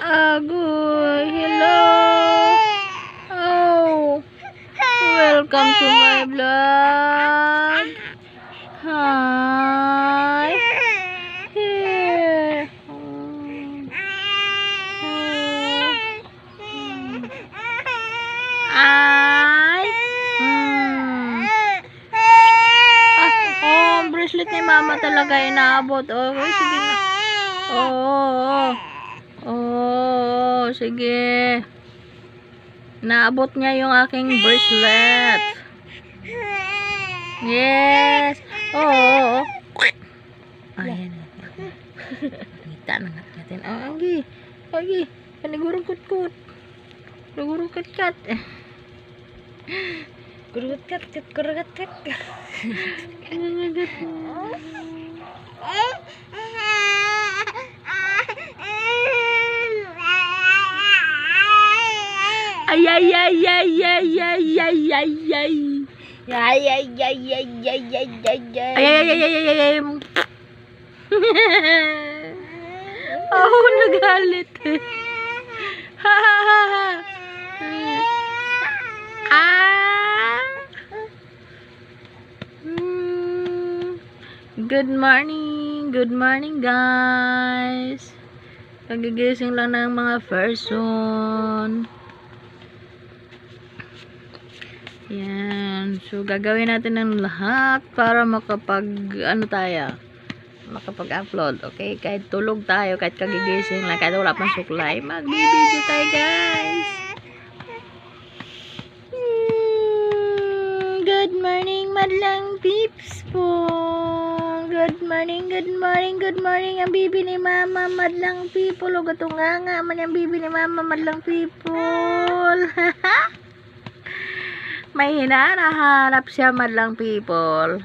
Agoy, hello. Oh, welcome to my vlog. Hi. Here. Ay. Bracelet ni mama talaga inaabot. Okay, sige na. Sige. Naabot niya yung aking bracelet. Yes. Ayan. Kita na natin. Agi. Panigurong kutkut. Gurung kat. Ay. Oh, nagalit. Good morning guys. Pagigising lang ng mga person. Yan. So, gagawin natin ng lahat para makapag-upload. Okay? Kahit tulog tayo, kahit kagigising lang, kahit wala pang suklay, mag-video tayo guys. Good morning, madlang peeps po. Good morning. Ang bibi ni mama, madlang people. O gatunga nga man yung bibi ni mama, madlang people. May hinahanap siya, madlang people.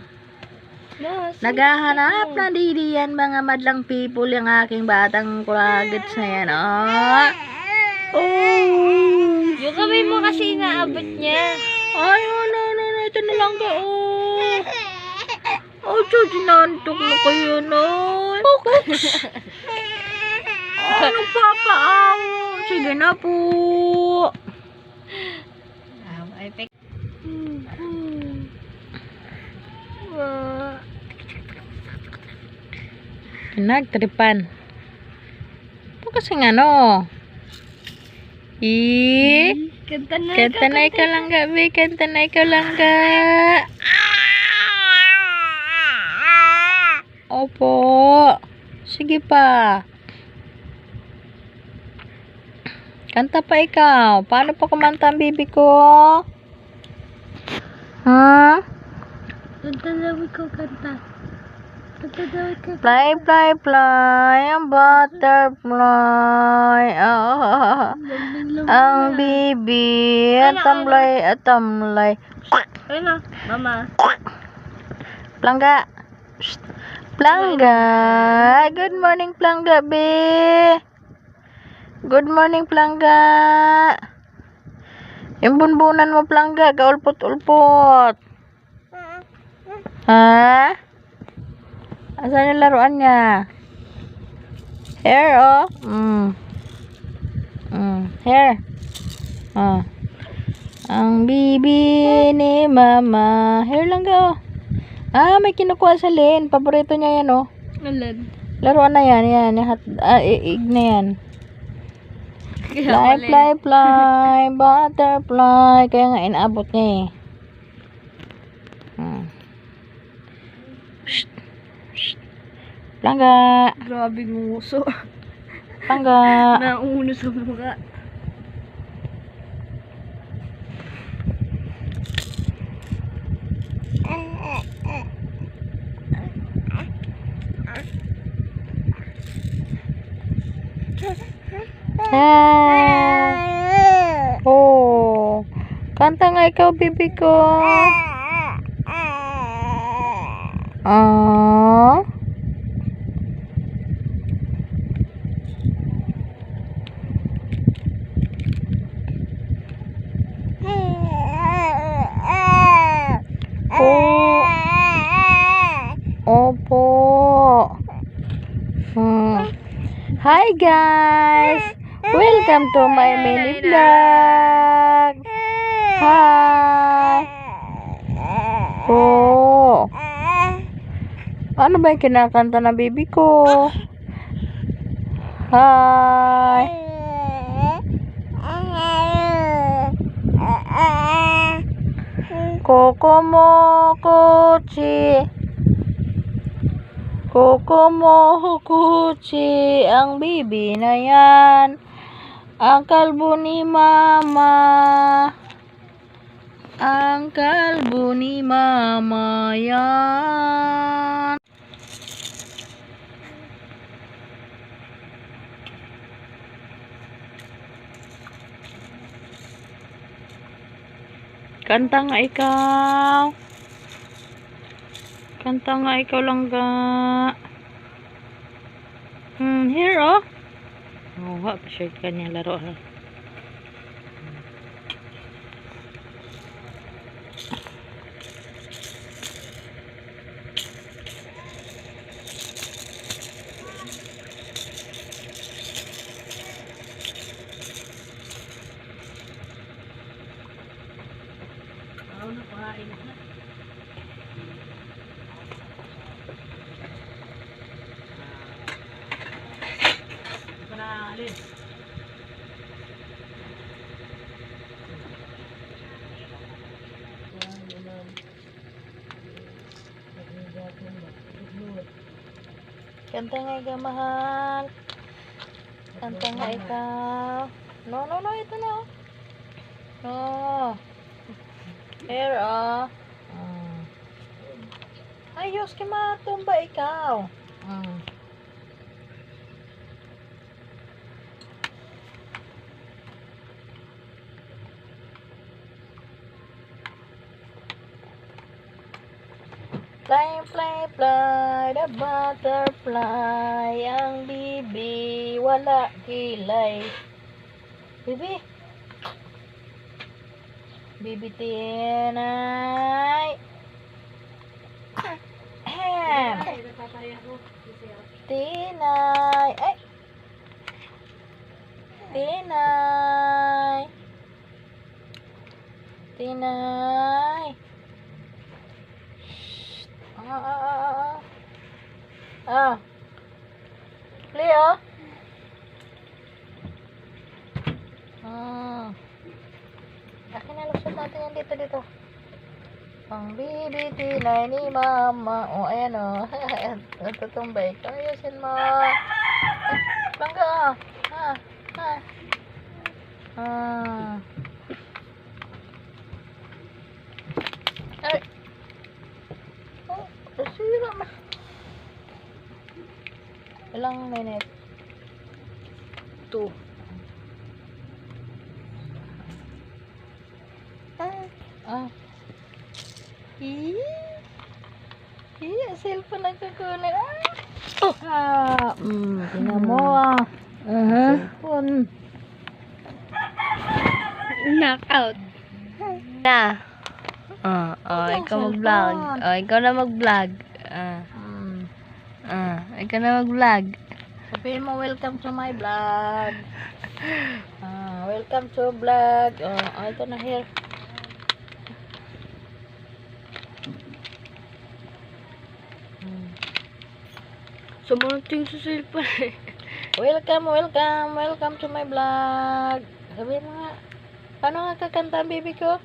Naghahanap na didiyan mga madlang people yung aking batang kulagits na yan. Yung kamay mo kasi inaabot niya. Ay, no. Ito na lang ka. Sinantok na kayo, no. Ano papaaw? Sige na po. Nagtripan. Ito kasing ano? Kanta na ikaw lang ga, be. Kanta na ikaw lang ga. Opo. Sige pa. Kanta pa ikaw. Paano pa kumanta ang bibi ko? Ha? Kanta daw ikaw, kanta. Fly, ang butterfly. Ang bibi. Atamlay. Ano, mama? Plangga. Plangga. Good morning, Plangga, be. Good morning, Plangga. Yung bunbunan mo, Plangga, kaulpot-ulpot. Ha? Asan yung laruan niya? Hair, hair. Ang bibi ni mama. Hair lang ga, may kinukuha sa Lynn. Paborito niya yan, Alam. Laruan na yan. Iig na yan. Fly, butterfly. Kaya nga inaabot niya Plangga. Grabe nguso. Plangga. Nauno sa mukha. Kanta nga ikaw, bibi ko. Opo. Hi guys! Welcome to my mini vlog. Hi. Oh. Ano ba yung kinakanta ng baby ko? Hi. Kokomo Kuchi. Kokomo Kuchi. Ang baby na yan. Ang kalbo ni mama. Ang kalbo ni mama yan. Kanta nga ikaw. Kanta nga ikaw lang ga. Here oh. Oh, pa siya kanya laro. Kanta nga ikaw, mahal. Kanta nga ikaw. No, ito na. No. Here, oh. Ayos, kimatumba ikaw. Fly, fly, fly, the butterfly. Ang bibi, wala kilay. Bibi. Bibi tinay. Tinay. Ay. Tinay. Tinay. Leo. Akin na lusot natin yan dito. Ang bibi tinay ni mama. Oh, ayan oh. Natutumbay ka. Ayusin mo. Bangga. Ay. Oh, nasira na. Ilang minute? 2. Cellphone nagkukunin. Tingnan mo cellphone. Knockout. Na. Ikaw mag-vlog. Ikaw na mag-vlog. Ikaw na mag-vlog. Sabihin mo, welcome to my vlog. Welcome to vlog. Ito na here. Sumunod yung sa cellphone. Welcome to my vlog. Sabihin mo nga. Paano nga kakanta ang baby ko?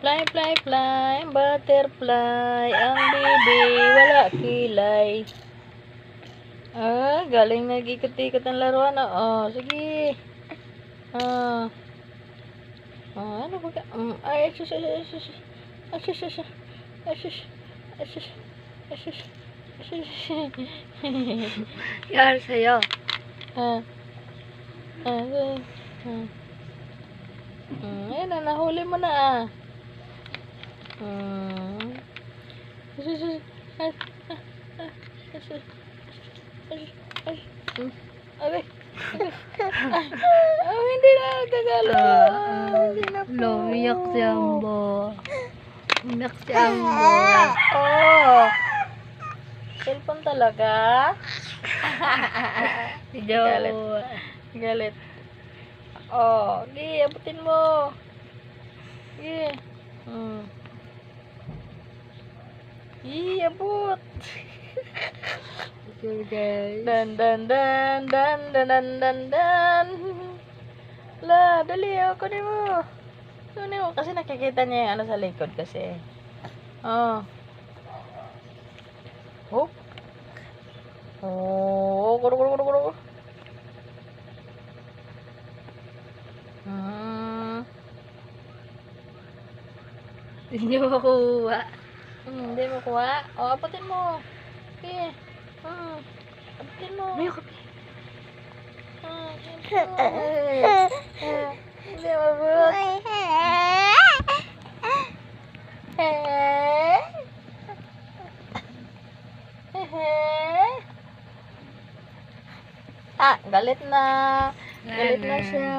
Fly, fly, fly, butterfly. Ang baby, wala kilay. Galing nag-ikot-ikot ang laruan. Sige. Ano ba ka? Ay, Yar sa'yo. Ayan na, nahuli mo na hindi na nagkagalo. Hindi na po. Umiyak si Ambo. Umiyak si Ambo. Talaga? Galit. Jowa. Galit. Oh, di, abutin mo. Di. Abot. So guys. Dan dan dan dan dan dan dan dan. La, dali, kunin mo. Kunin mo. Kasi nakikita niya yung ano sa likod kasi. Oh. Oh. Oh, kuro kuro kuro kuro. Hindi mo makuha. Hindi mo kuha. Oh, abutin mo. Okay. Abutin mo. May kape. Hindi mabot. Galit na. Galit na siya.